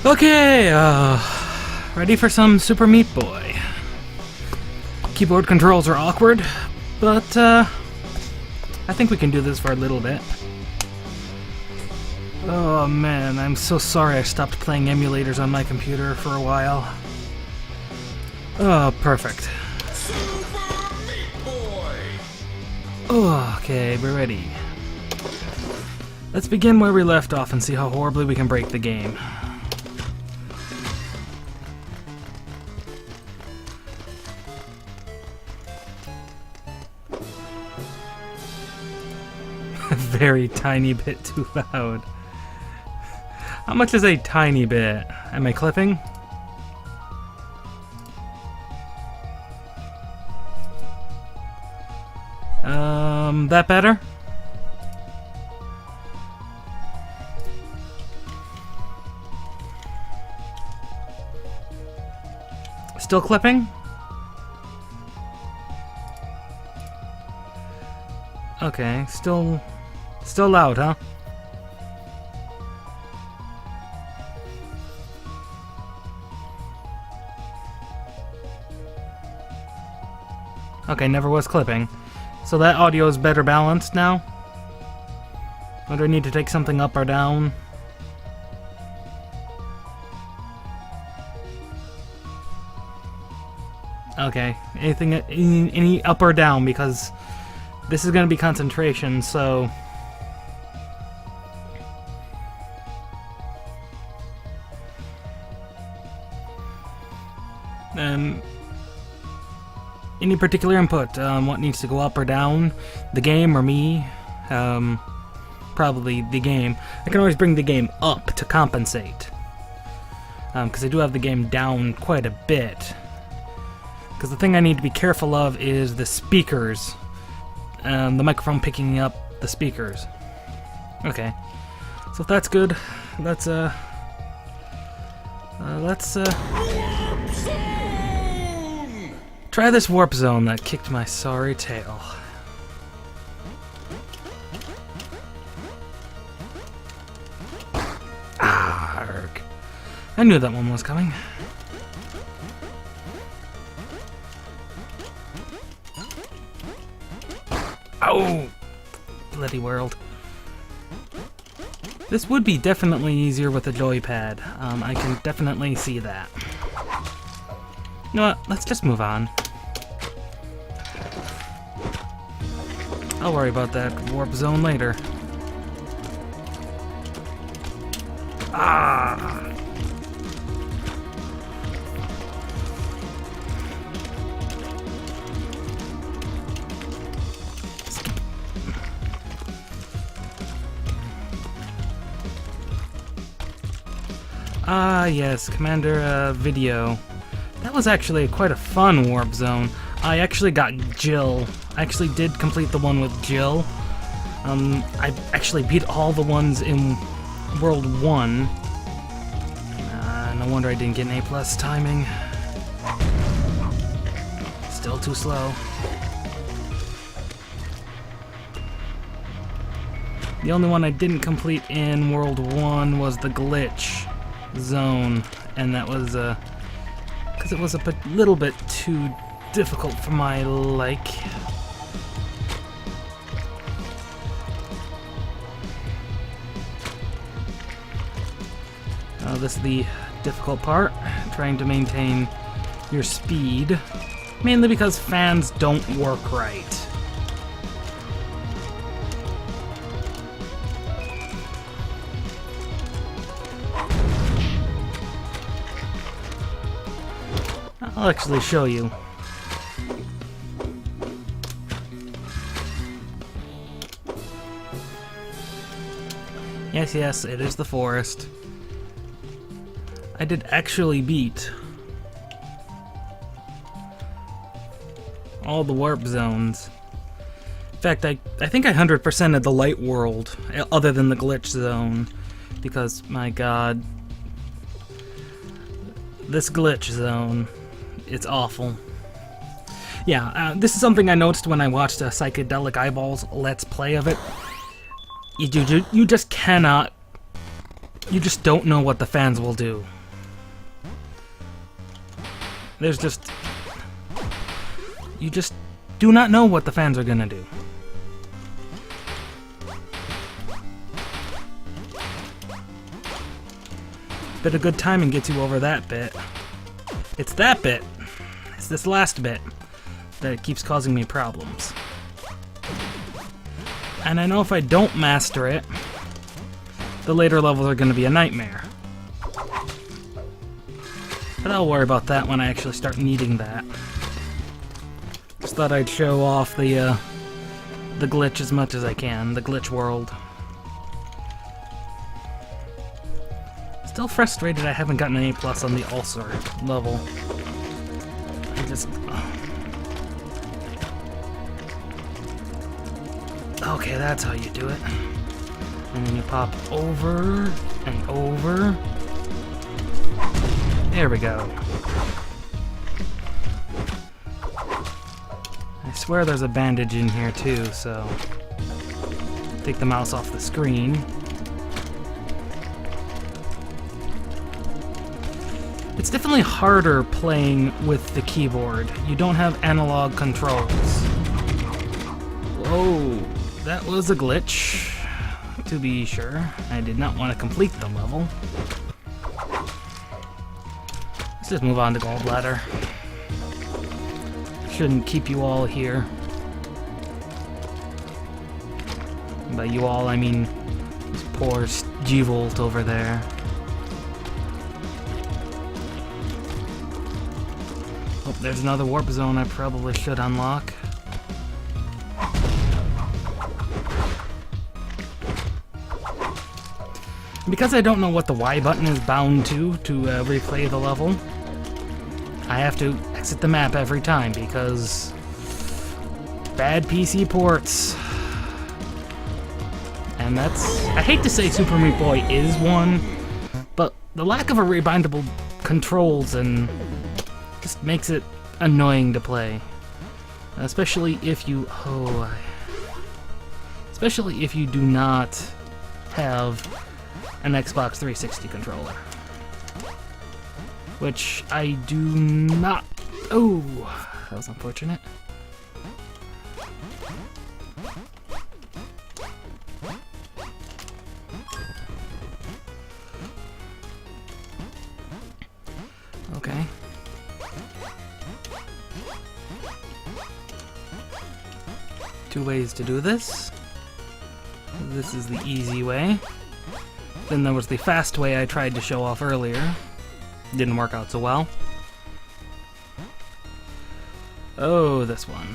Okay, ready for some Super Meat Boy. Keyboard controls are awkward, but I think we can do this for a little bit. Oh man, I'm so sorry I stopped playing emulators on my computer for a while. Oh, perfect. Super Meat Boy! Oh, okay, we're ready. Let's begin where we left off and see how horribly we can break the game. Very tiny bit too loud. How much is a tiny bit? Am I clipping? That better? Still clipping? Okay, still loud, huh? Okay, never was clipping. So that audio is better balanced now? Or do I need to take something up or down? Okay, any up or down, because this is going to be concentration, so... any particular input? What needs to go up or down? The game or me? Probably the game. I can always bring the game up to compensate. Because I do have the game down quite a bit. Because the thing I need to be careful of is the speakers. The microphone picking up the speakers. Okay. So if that's good, let's try this warp zone that kicked my sorry tail. Arg. I knew that one was coming. Oh! Bloody world. This would be definitely easier with a joypad. I can definitely see that. You know what? Let's just move on. I'll worry about that warp zone later. Ah! Ah, yes, Commander Video. That was actually quite a fun warp zone. I actually got Jill. I actually did complete the one with Jill. I actually beat all the ones in World 1. No wonder I didn't get an A+ timing. Still too slow. The only one I didn't complete in World 1 was the glitch zone, and that was because it was a little bit too difficult for my like. This is the difficult part, trying to maintain your speed, mainly because fans don't work right. I'll actually show you. Yes, it is the forest. I did actually beat all the warp zones. In fact, I think I 100%ed the light world, other than the glitch zone, because, my god, this glitch zone, it's awful. Yeah, this is something I noticed when I watched Psychedelic Eyeballs Let's Play of it. You just cannot... You just don't know what the fans will do. There's just... You just do not know what the fans are gonna do. Bit of good timing gets you over that bit. It's that bit. It's this last bit that keeps causing me problems. And I know if I don't master it, the later levels are going to be a nightmare. But I'll worry about that when I actually start needing that. Just thought I'd show off the glitch as much as I can, the glitch world. Still frustrated I haven't gotten an A+ on the Ulcer level. I just... Okay, that's how you do it. And then you pop over and over. There we go. I swear there's a bandage in here too, so... Take the mouse off the screen. It's definitely harder playing with the keyboard. You don't have analog controls. Whoa, that was a glitch, to be sure. I did not want to complete the level. Let's just move on to Gallbladder. Shouldn't keep you all here. By you all, I mean this poor G-Volt over there. Oh, there's another warp zone I probably should unlock. Because I don't know what the Y button is bound to replay the level, I have to exit the map every time because bad PC ports. And that's... I hate to say Super Meat Boy is one, but the lack of a rebindable controls and just makes it annoying to play. Especially if you... especially if you do not have an Xbox 360 controller. Which I do not... Oh, that was unfortunate. Okay. Two ways to do this. This is the easy way. Then there was the fast way I tried to show off earlier. Didn't work out so well. Oh, this one.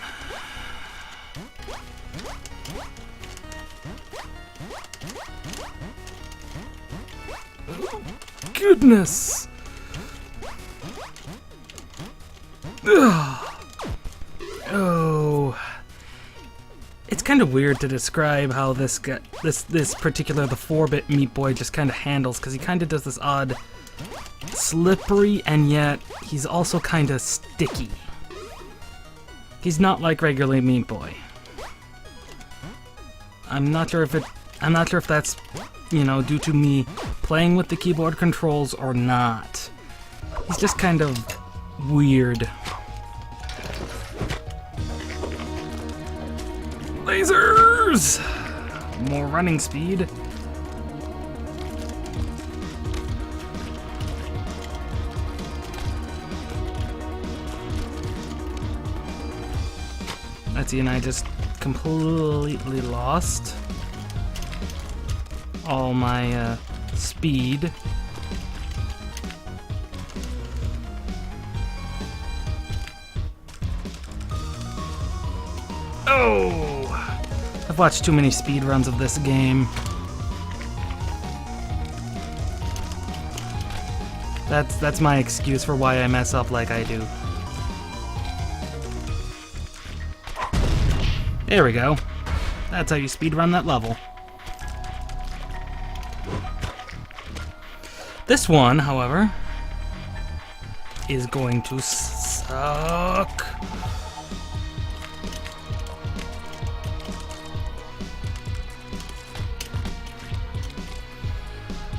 Goodness! Ugh. Oh. It's kind of weird to describe how this particular, the 4-bit Meat Boy just kind of handles, because he kind of does this odd slippery, and yet he's also kind of sticky. He's not like regular Meat Boy. I'm not sure if that's, you know, due to me playing with the keyboard controls or not. He's just kind of weird. Lasers! More running speed. Let's see, and I just completely lost all my speed. Oh! I've watched too many speed runs of this game. That's my excuse for why I mess up like I do. There we go. That's how you speedrun that level. This one, however, is going to suck.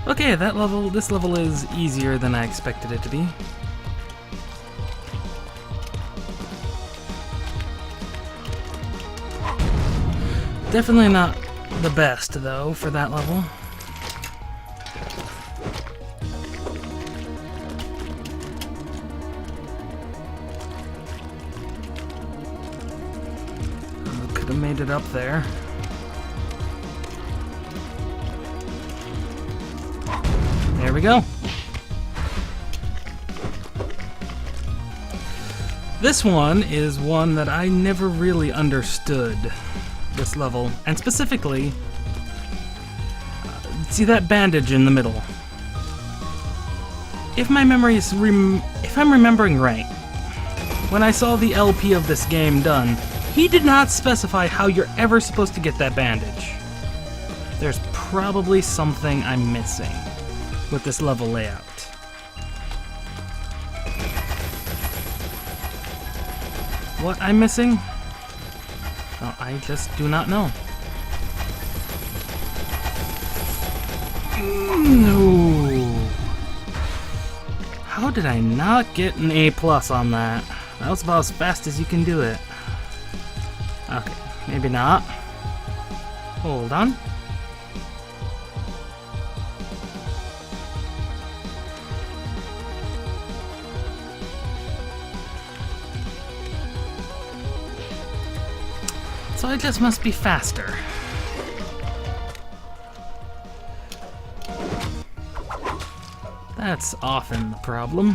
Okay, this level is easier than I expected it to be. Definitely not the best, though, for that level. Could have made it up there. There we go. This one is one that I never really understood, this level, and specifically, see that bandage in the middle? If my memory is if I'm remembering right, when I saw the LP of this game done, he did not specify how you're ever supposed to get that bandage. There's probably something I'm missing with this level layout. What I'm missing? Well, I just do not know. No. How did I not get an A+ on that? That was about as fast as you can do it. Okay, maybe not. Hold on. So I just must be faster. That's often the problem.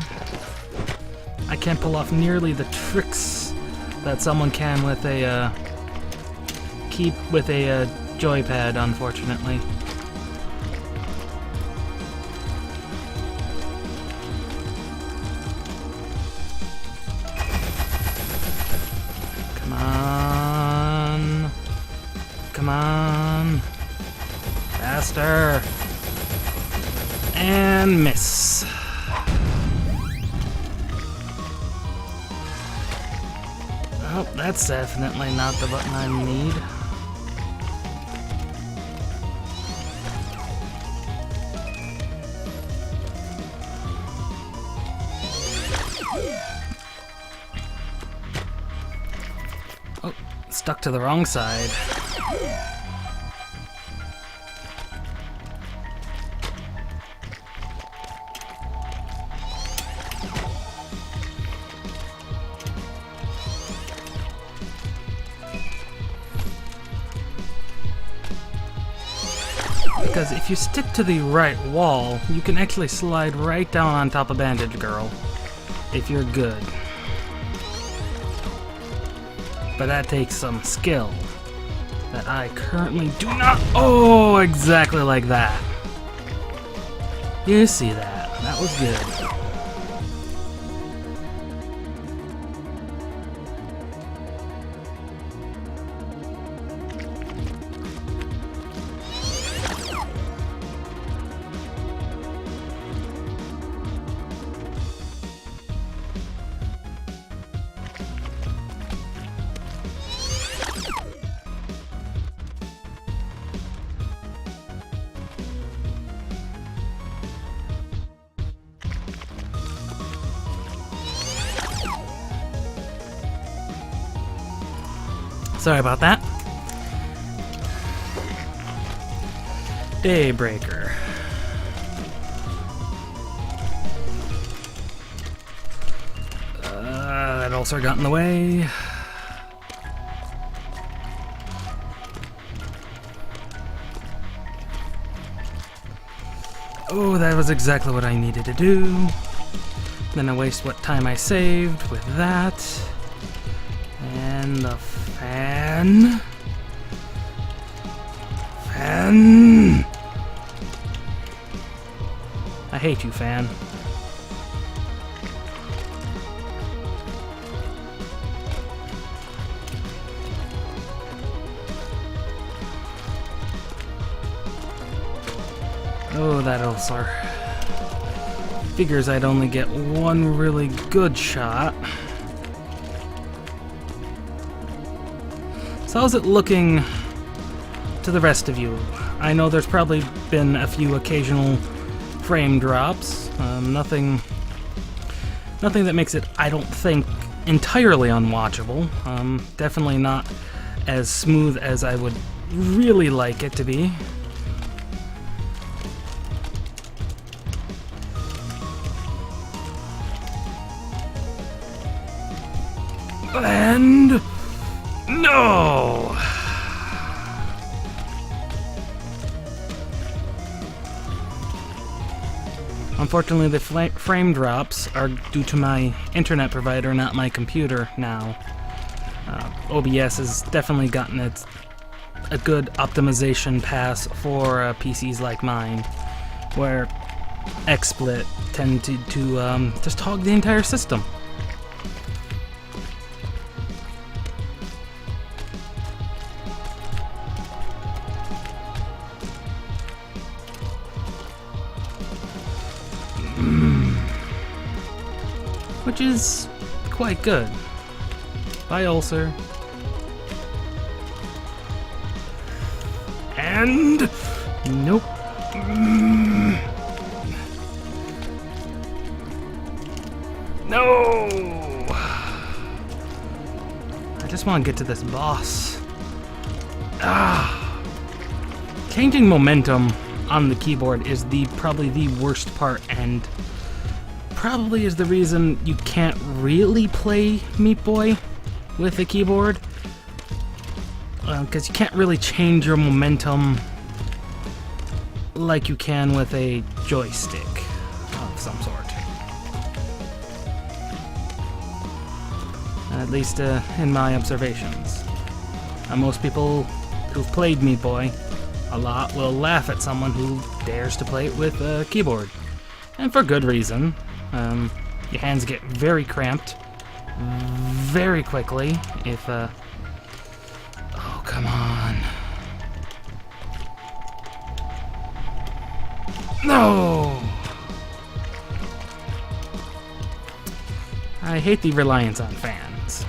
I can't pull off nearly the tricks that someone can with a joypad, unfortunately. Come on. Come on. Faster. And miss. Oh, that's definitely not the button I need. Oh, stuck to the wrong side. Because if you stick to the right wall, you can actually slide right down on top of Bandage Girl, if you're good. But that takes some skill that I currently do not. Oh, exactly like that. You see that? That was good. Sorry about that. Daybreaker. That ulcer got in the way. Oh, that was exactly what I needed to do. Then I waste what time I saved with that. And the fan. Fan. I hate you, fan. Oh, that ulcer. Figures I'd only get one really good shot. So how's it looking to the rest of you? I know there's probably been a few occasional frame drops. Nothing that makes it, I don't think, entirely unwatchable. Definitely not as smooth as I would really like it to be. And no! Unfortunately, the frame drops are due to my internet provider, not my computer now. OBS has definitely gotten a good optimization pass for PCs like mine, where XSplit tend to just hog the entire system. Which is quite good. Bye, ulcer. And nope. No. I just want to get to this boss. Changing momentum on the keyboard is probably the worst part, and probably is the reason you can't really play Meat Boy with a keyboard, because you can't really change your momentum like you can with a joystick of some sort. At least in my observations. Most people who've played Meat Boy a lot will laugh at someone who dares to play it with a keyboard. And for good reason. Your hands get very cramped very quickly if, oh, come on. No! I hate the reliance on fans.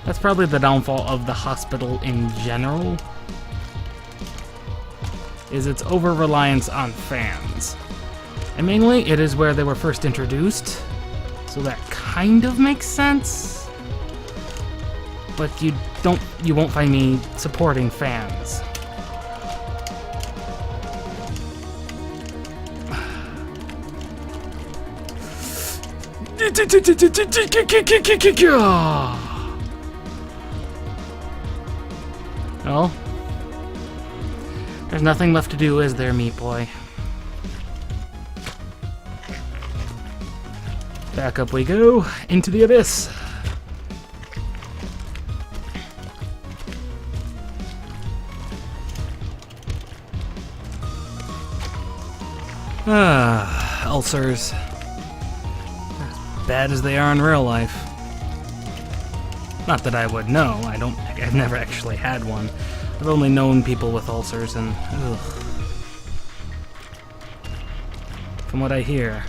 That's probably the downfall of the hospital in general, is its over-reliance on fans. And mainly, it is where they were first introduced, so that kind of makes sense. But you won't find me supporting fans. Well, there's nothing left to do, is there, Meat Boy? Back up we go, into the abyss. Ulcers. As bad as they are in real life. Not that I would know, I've never actually had one. I've only known people with ulcers, and ugh. From what I hear,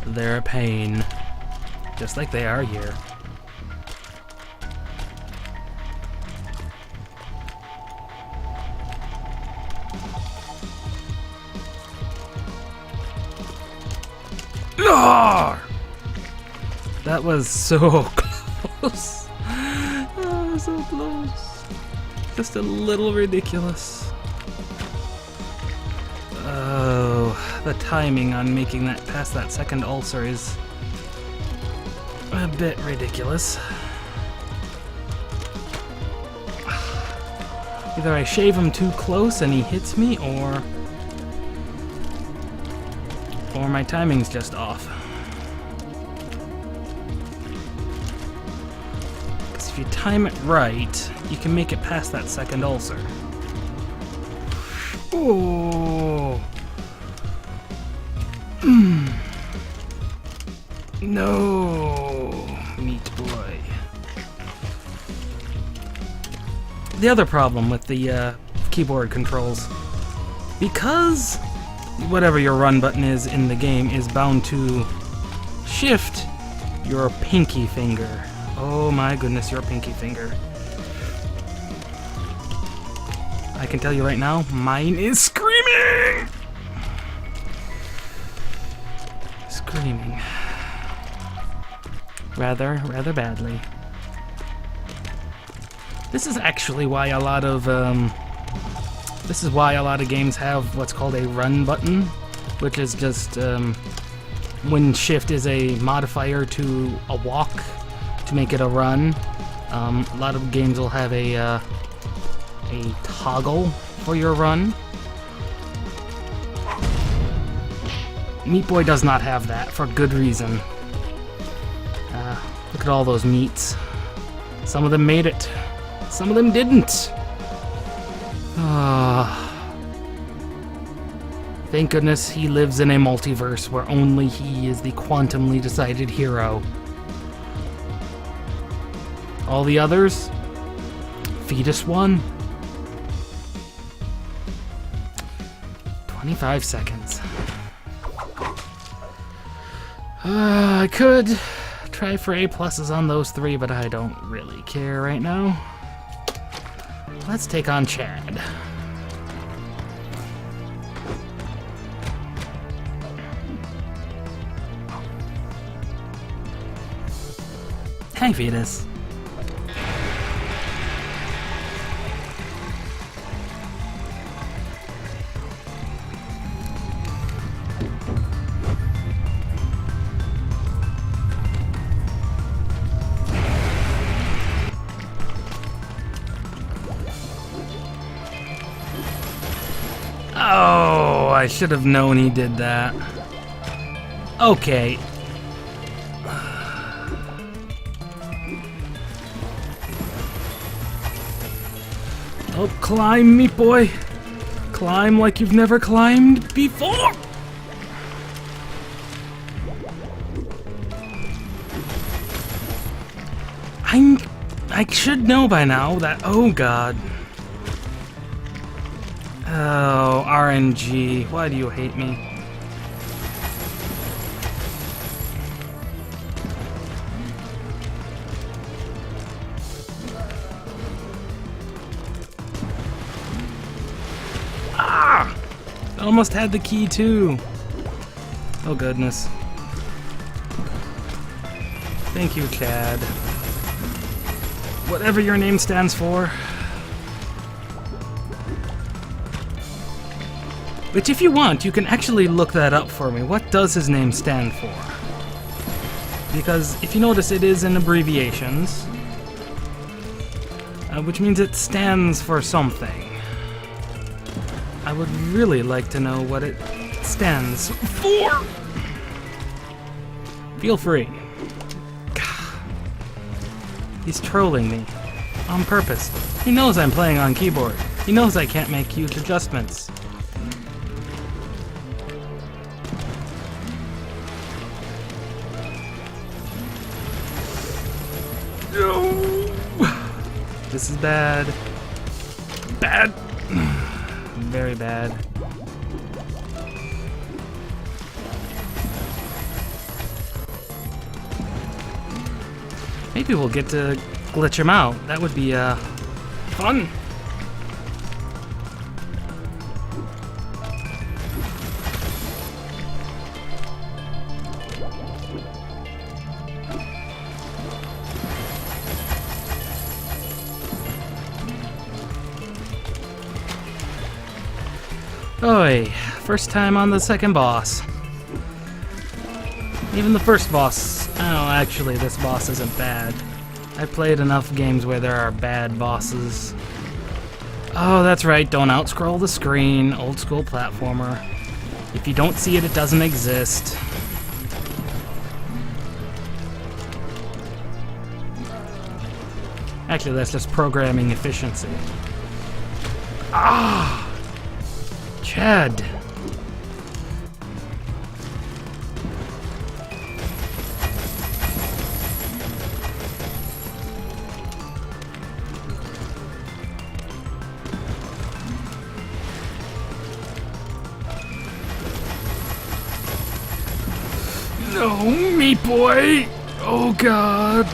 they're a pain, just like they are here. That was so close. Oh, so close. Just a little ridiculous. Oh, the timing on making that past that second ulcer is a bit ridiculous. Either I shave him too close and he hits me, or my timing's just off. Because if you time it right, you can make it past that second ulcer. Oh. No, Meat Boy. The other problem with the keyboard controls, because whatever your run button is in the game is bound to shift your pinky finger. Oh my goodness, your pinky finger. I can tell you right now, mine is screaming! Screaming. Rather badly. This is actually why a lot of games have what's called a run button, which is just when shift is a modifier to a walk to make it a run. A lot of games will have a toggle for your run. Meat Boy does not have that, for good reason. Look at all those meats. Some of them made it. Some of them didn't. Thank goodness he lives in a multiverse where only he is the quantumly decided hero. All the others? Fetus 1. 25 seconds. I could try for A pluses on those 3, but I don't really care right now. Let's take on Chad. Hey, Fetus. Oh, I should have known he did that. Okay. Oh, climb, Meat Boy. Climb like you've never climbed before. I should know by now that, oh god. Oh, RNG, why do you hate me? Ah! Almost had the key too. Oh goodness. Thank you, Chad. Whatever your name stands for. Which, if you want, you can actually look that up for me. What does his name stand for? Because, if you notice, it is in abbreviations. Which means it stands for something. I would really like to know what it stands for. Feel free. He's trolling me. On purpose. He knows I'm playing on keyboard. He knows I can't make huge adjustments. No! This is bad. Bad! Very bad. Maybe we'll get to glitch him out. That would be, fun. Oi, first time on the second boss. Even the first boss, oh, actually this boss isn't bad. I've played enough games where there are bad bosses. Oh, that's right, don't outscroll the screen, old school platformer. If you don't see it, it doesn't exist. Actually, that's just programming efficiency. Ah! Chad! No, Meat Boy! Oh god!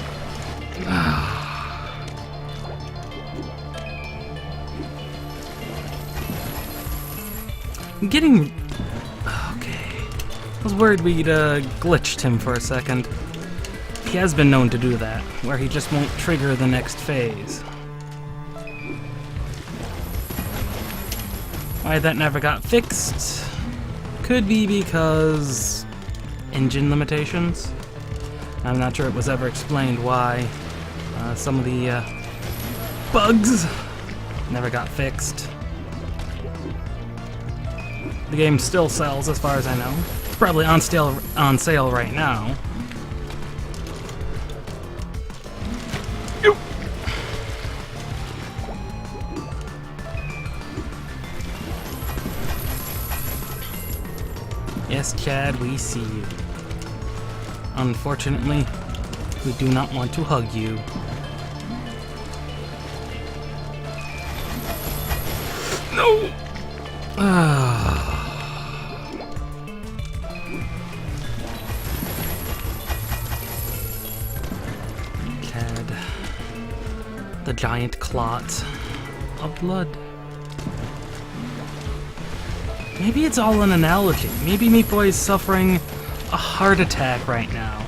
I'm getting... Okay. I was worried we'd glitched him for a second. He has been known to do that, where he just won't trigger the next phase. Why that never got fixed could be because engine limitations. I'm not sure it was ever explained why some of the bugs never got fixed. The game still sells as far as I know. It's probably on sale right now. Yes, Chad, we see you. Unfortunately, we do not want to hug you. No! Chad. The giant clot of blood. Maybe it's all an analogy. Maybe Meat Boy is suffering a heart attack right now.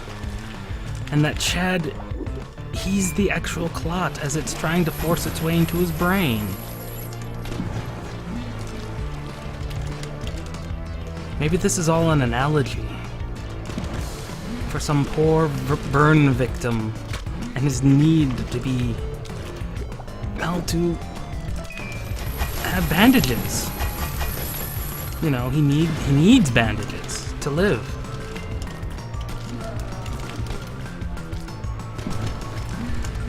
And that Chad, he's the actual clot as it's trying to force its way into his brain. Maybe this is all an analogy for some poor burn victim and his need to be, well, to have bandages. You know, he needs bandages to live.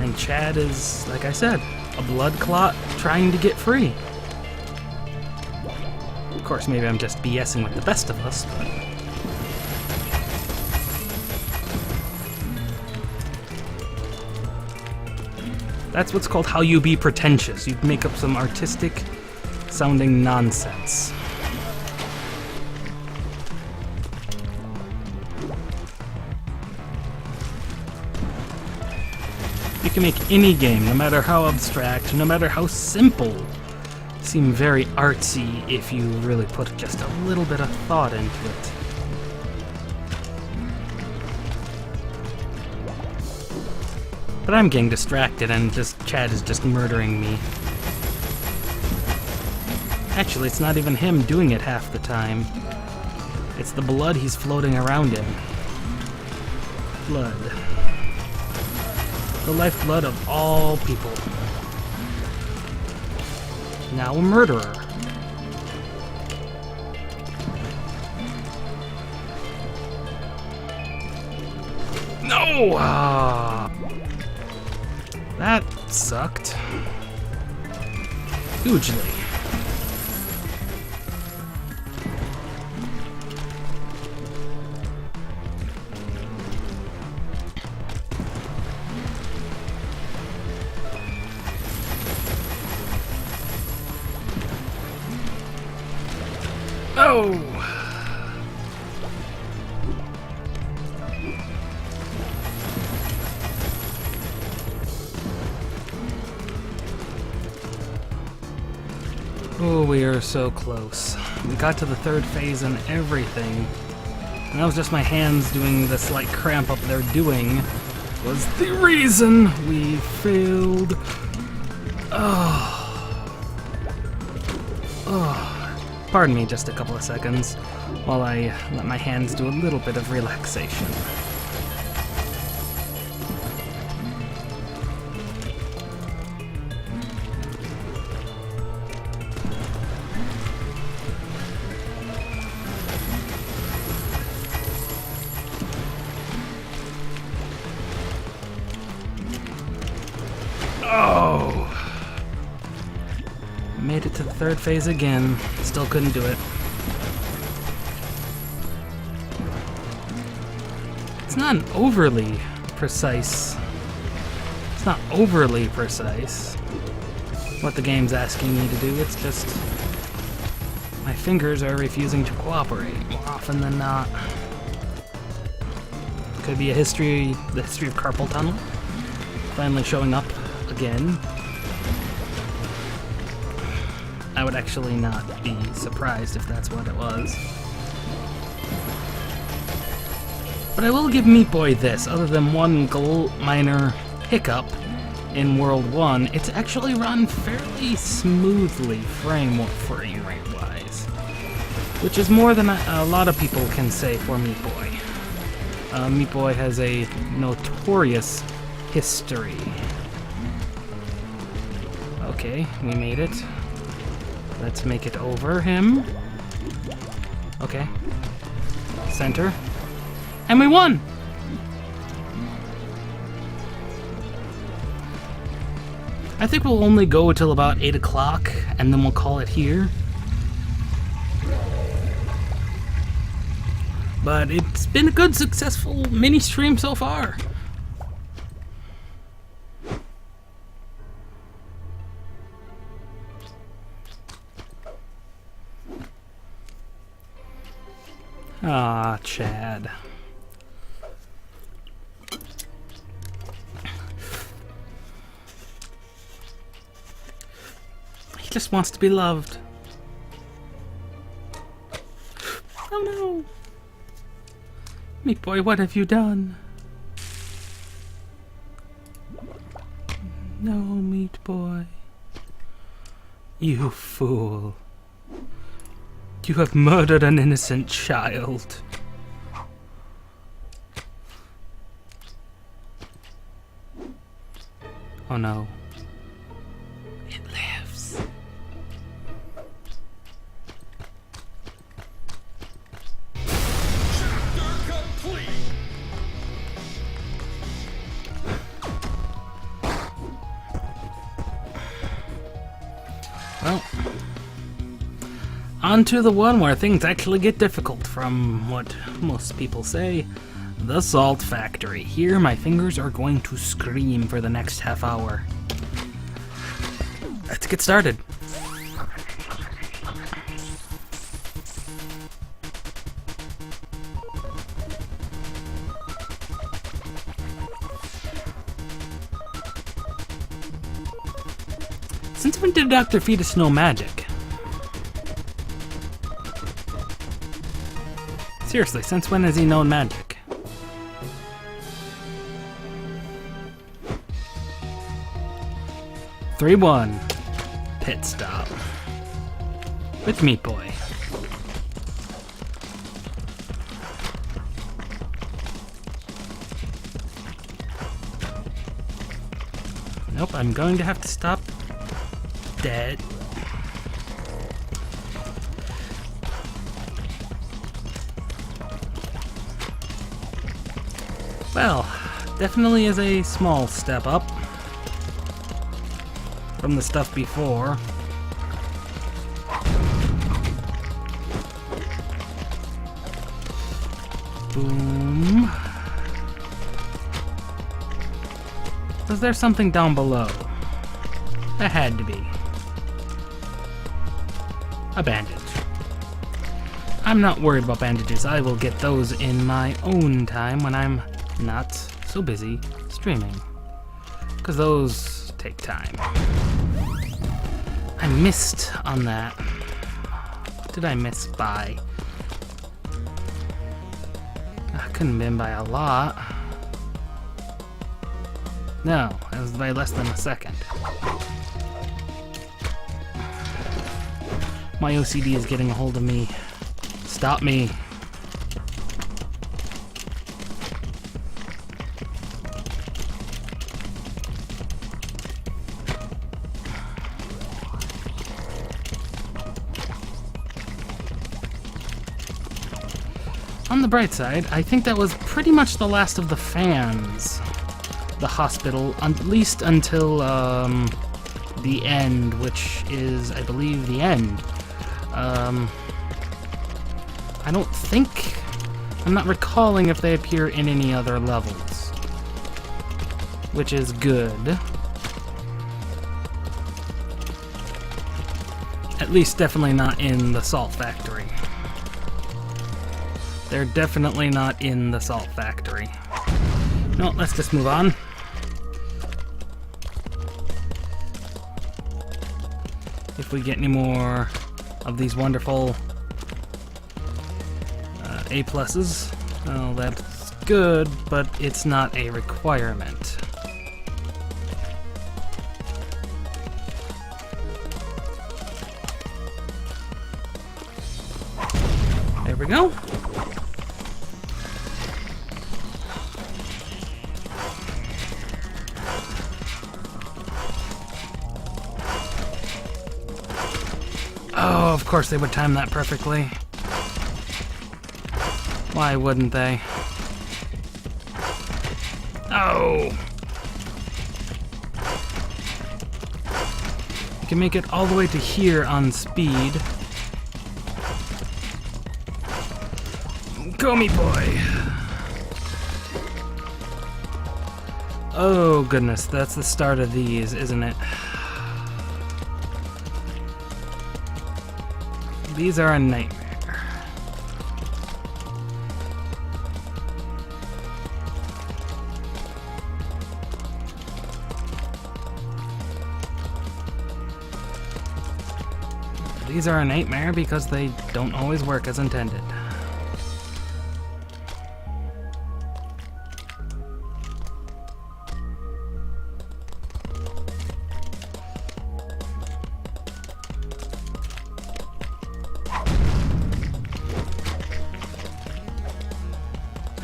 And Chad is, like I said, a blood clot trying to get free. Of course, maybe I'm just BSing with the best of us, but... That's what's called how you be pretentious. You make up some artistic sounding nonsense. You can make any game, no matter how abstract, no matter how simple, seem very artsy if you really put just a little bit of thought into it. But I'm getting distracted and Chad is just murdering me. Actually, it's not even him doing it half the time. It's the blood he's floating around in. Blood. The lifeblood of all people. Now a murderer. No! That sucked. Hugely. Oh! Oh, we are so close. We got to the third phase and everything. And that was just my hands doing the slight cramp up there doing was the reason we failed. Pardon me just a couple of seconds while I let my hands do a little bit of relaxation. Oh! Made it to the third phase again. Still couldn't do it. It's not an overly precise. It's not overly precise what the game's asking me to do. It's just my fingers are refusing to cooperate more often than not. Could be the history of carpal tunnel finally showing up again. I would actually not be surprised if that's what it was. But I will give Meat Boy this, other than one minor hiccup. in World 1, it's actually run fairly smoothly frame rate wise, which is more than a lot of people can say for Meat Boy. Meat Boy has a notorious history. Okay, we made it. Let's make it over him. Okay. Center. And we won! I think we'll only go till about 8 o'clock, and then we'll call it here. But it's been a good, successful mini-stream so far. Ah, Chad. He just wants to be loved. Oh no! Meat Boy, what have you done? No, Meat Boy. You fool. You have murdered an innocent child. Oh no. It lives. Chapter complete. Well, on to the one where things actually get difficult, from what most people say. The Salt Factory. Here, my fingers are going to scream for the next half hour. Let's get started. Since when did Dr. Fetus know magic? Seriously, since when has he known magic? (3-1) pit stop with Meat Boy. Nope, I'm going to have to stop dead. Well, definitely is a small step up from the stuff before. Boom. Was there something down below? There had to be. A bandage. I'm not worried about bandages. I will get those in my own time when I'm not so busy streaming. Because those take time. I missed on that. What did I miss by? I couldn't have been by a lot. No, it was by less than a second. My OCD is getting a hold of me. Stop me. On the bright side, I think that was pretty much the last of the fans. The hospital, at least until the end, which is, I believe, the end. I don't think... I'm not recalling if they appear in any other levels. Which is good. At least definitely not in the Salt Factory. They're definitely not in the Salt Factory. No, let's just move on. If we get any more of these wonderful A+, well, that's good, but it's not a requirement. we go. Oh, of course they would time that perfectly. Why wouldn't they? Oh! You can make it all the way to here on speed. Go me, boy! Oh goodness, that's the start of these, isn't it? These are a nightmare. These are a nightmare because they don't always work as intended.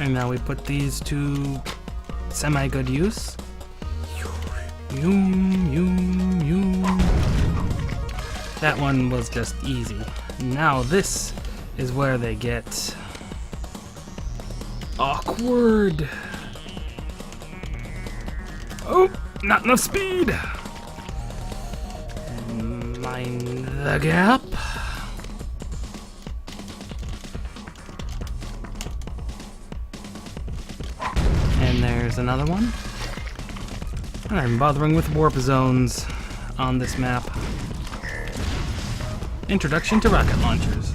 And now we put these to semi-good use. That one was just easy. Now this is where they get awkward. Oh, not enough speed. And mind the gap. And there's another one. I'm not even bothering with warp zones on this map. Introduction to rocket launchers.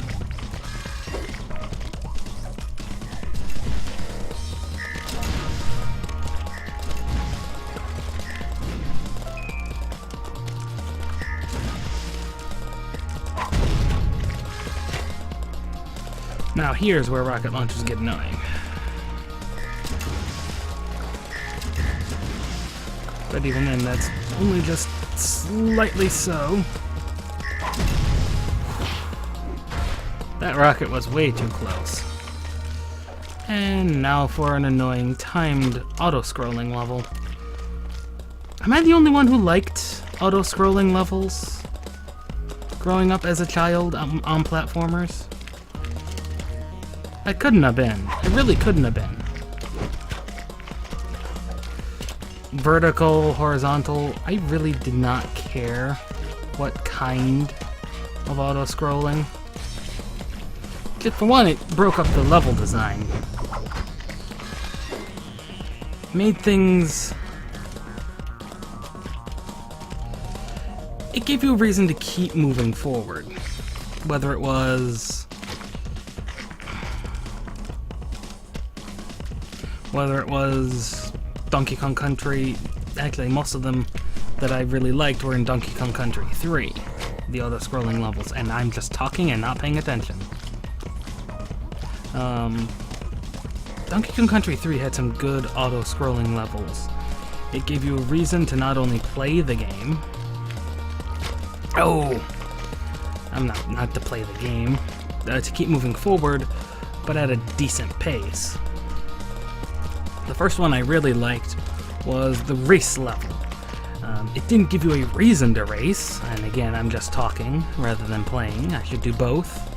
Now here's where rocket launchers get annoying. But even then, that's only just slightly so. That rocket was way too close. And now for an annoying timed auto-scrolling level. Am I the only one who liked auto-scrolling levels growing up as a child on platformers? I couldn't have been. I really couldn't have been. Vertical, horizontal, I really did not care what kind of auto-scrolling. For one, it broke up the level design. Made things... It gave you a reason to keep moving forward. Whether it was... Donkey Kong Country... Actually, most of them that I really liked were in Donkey Kong Country 3. The auto-scrolling levels, and I'm just talking and not paying attention. Donkey Kong Country 3 had some good auto-scrolling levels. It gave you a reason to not only play the game... Oh! I'm not to play the game. To keep moving forward, but at a decent pace. The first one I really liked was the race level. It didn't give you a reason to race, and again, I'm just talking rather than playing. I should do both.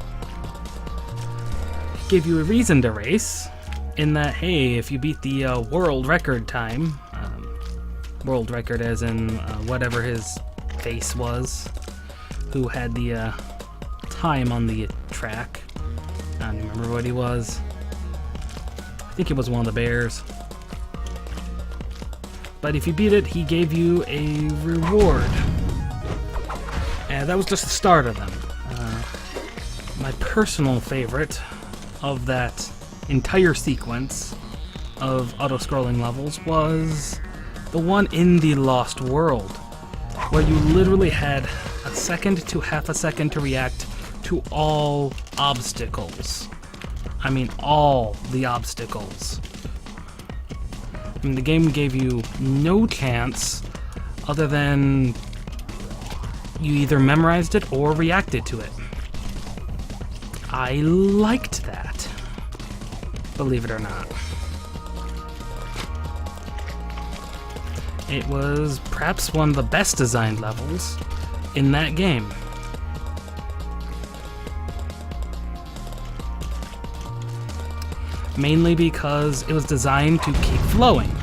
Gave you a reason to race, in that, hey, if you beat the world record time, world record as in whatever his face was, who had the time on the track. I don't remember what he was. I think it was one of the bears. But if you beat it, he gave you a reward. And that was just the start of them. My personal favorite of that entire sequence of auto-scrolling levels was the one in the Lost World, where you literally had a second to half a second to react to all obstacles. I mean, all the obstacles. I mean, the game gave you no chance other than you either memorized it or reacted to it. I liked that, believe it or not. It was perhaps one of the best designed levels in that game. Mainly because it was designed to keep flowing.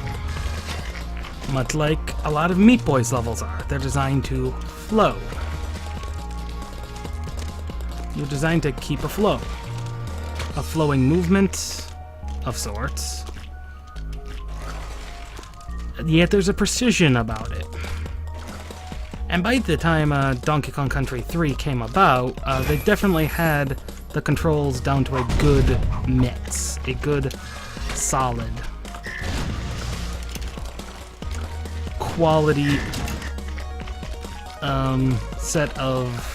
Much like a lot of Meat Boy's levels are. They're designed to flow. You're designed to keep a flow. A flowing movement of sorts. Yet there's a precision about it. And by the time Donkey Kong Country 3 came about, they definitely had the controls down to a good mix. A good, solid, quality set of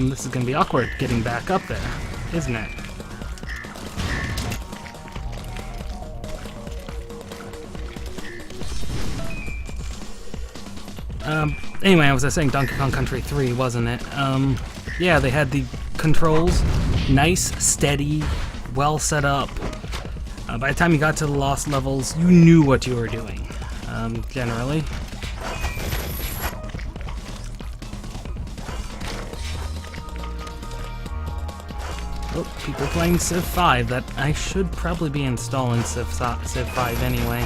this is gonna be awkward getting back up there, isn't it? Anyway, I was saying Donkey Kong Country 3, wasn't it? Yeah, they had the controls nice, steady, well set up. By the time you got to the lost levels, you knew what you were doing, generally. Oh, people playing Civ 5. That I should probably be installing Civ 5 anyway.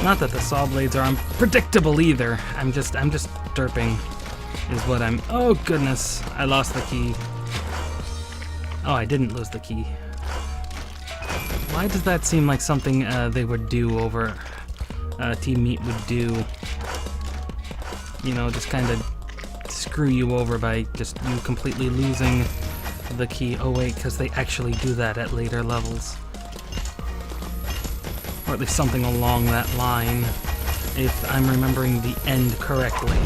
Not that the saw blades are unpredictable either. I'm just derping, is what I'm. Oh goodness, I lost the key. Oh, I didn't lose the key. Why does that seem like something they would do over? Team Meat would do. You know, just kind of screw you over by just you completely losing the key. Oh wait, because they actually do that at later levels. Or at least something along that line, if I'm remembering the end correctly.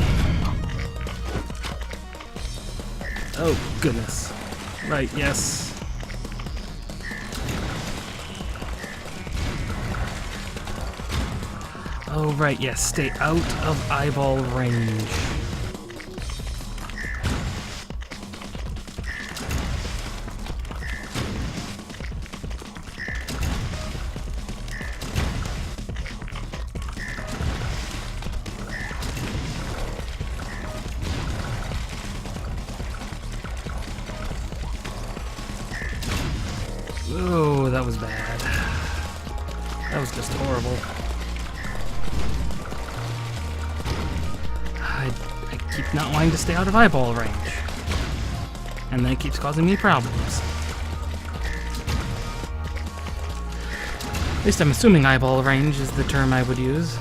Oh, goodness. Right, yes. Oh, right, yes. Stay out of eyeball range. Oh, that was bad. That was just horrible. I keep not wanting to stay out of eyeball range. And that keeps causing me problems. At least I'm assuming eyeball range is the term I would use.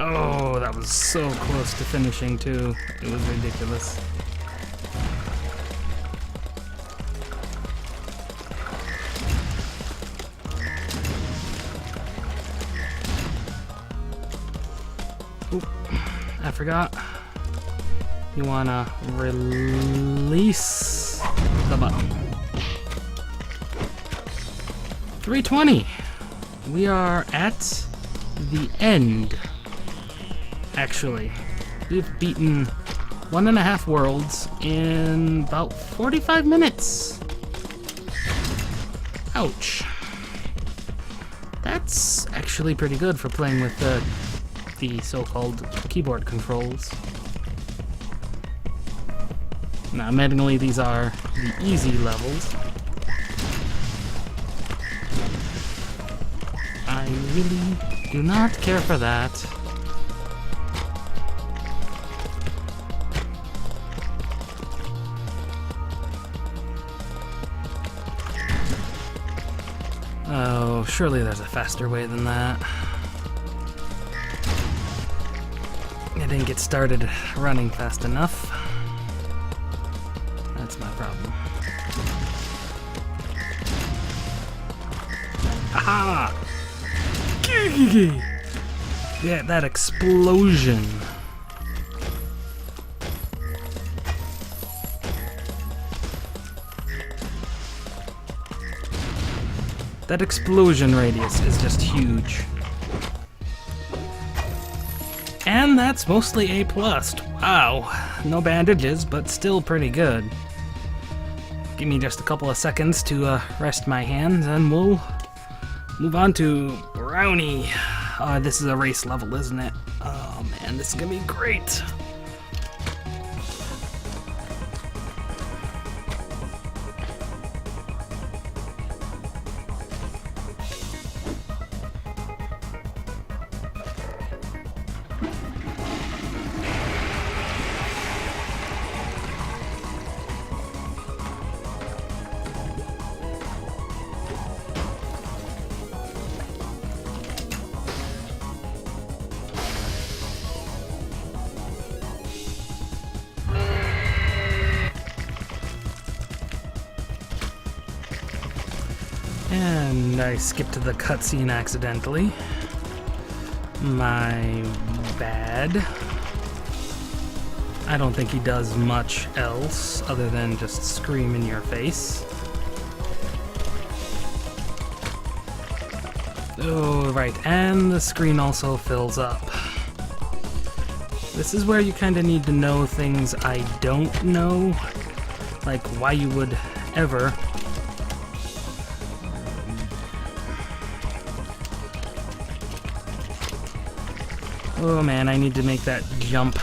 Oh, that was so close to finishing too. It was ridiculous. Oop, I forgot. You wanna release the button. 320. We are at the end. Actually, we've beaten 1.5 worlds in about 45 minutes. Ouch. That's actually pretty good for playing with the so-called keyboard controls. Now, admittedly, these are the easy levels. I really do not care for that. Oh, surely there's a faster way than that. I didn't get started running fast enough. That's my problem. Aha! Ha! Yeah, that explosion. That explosion radius is just huge. And that's mostly A+. Wow. No bandages, but still pretty good. Give me just a couple of seconds to rest my hands, and we'll move on to Brownie. This is a race level, isn't it? Oh man, this is gonna be great. And I skipped the cutscene accidentally. My bad. I don't think he does much else other than just scream in your face. Oh, right, and the screen also fills up. This is where you kind of need to know things I don't know, like why you would ever Oh man, I need to make that jump.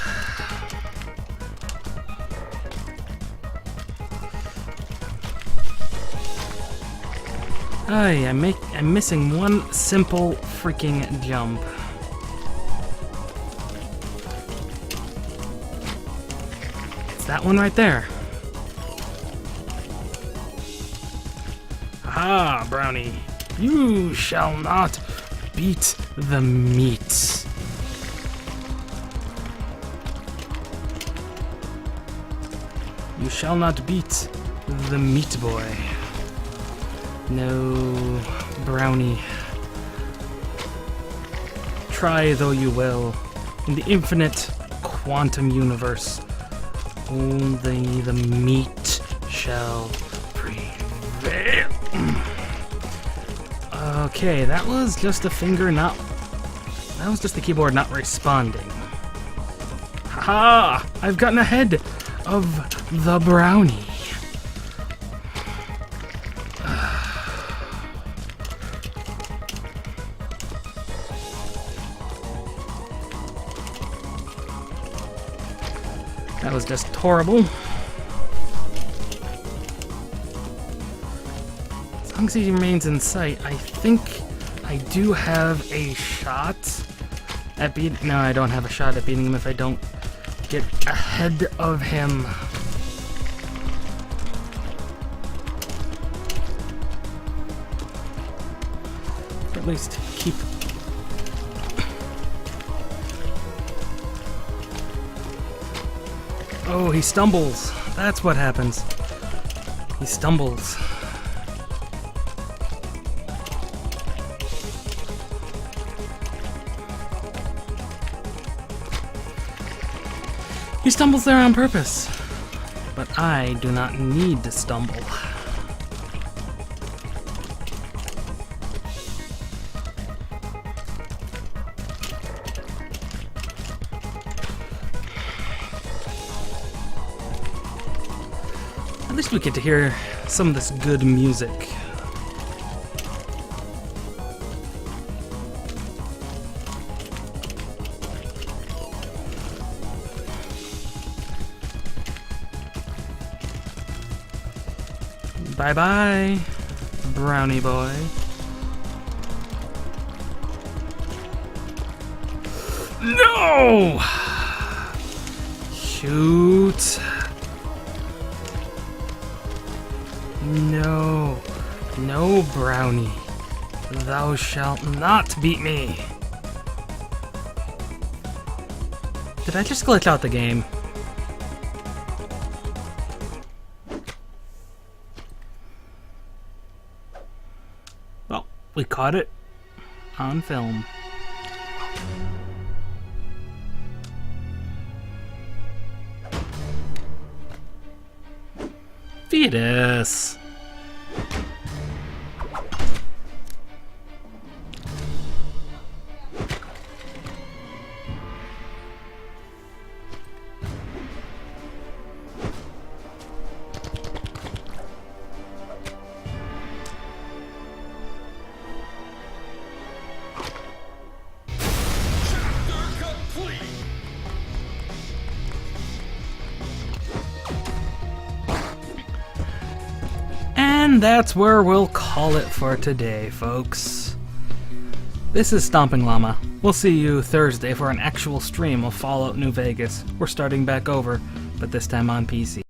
I'm missing one simple freaking jump. It's that one right there. Ah, Brownie, you shall not beat the meat. You shall not beat the meat boy. No, Brownie. Try though you will. In the infinite quantum universe, only the meat shall prevail. Okay, that was just a finger not... That was just the keyboard not responding. Haha! I've gotten ahead of the Brownie. That was just horrible. As long as he remains in sight, I think I do have a shot at beating... No, I don't have a shot at beating him if I don't get ahead of him. Or at least keep... Oh, he stumbles. That's what happens. He stumbles. He stumbles there on purpose. But I do not need to stumble. At least we get to hear some of this good music. Bye-bye, Brownie boy. No! Shoot. No. No, Brownie. Thou shalt not beat me. Did I just glitch out the game? Well, We caught it on film. Fetus. Chapter complete. And that's where we'll call it for today, folks. This is Stomping Llama. We'll see you Thursday for an actual stream of Fallout New Vegas. We're starting back over, but this time on PC.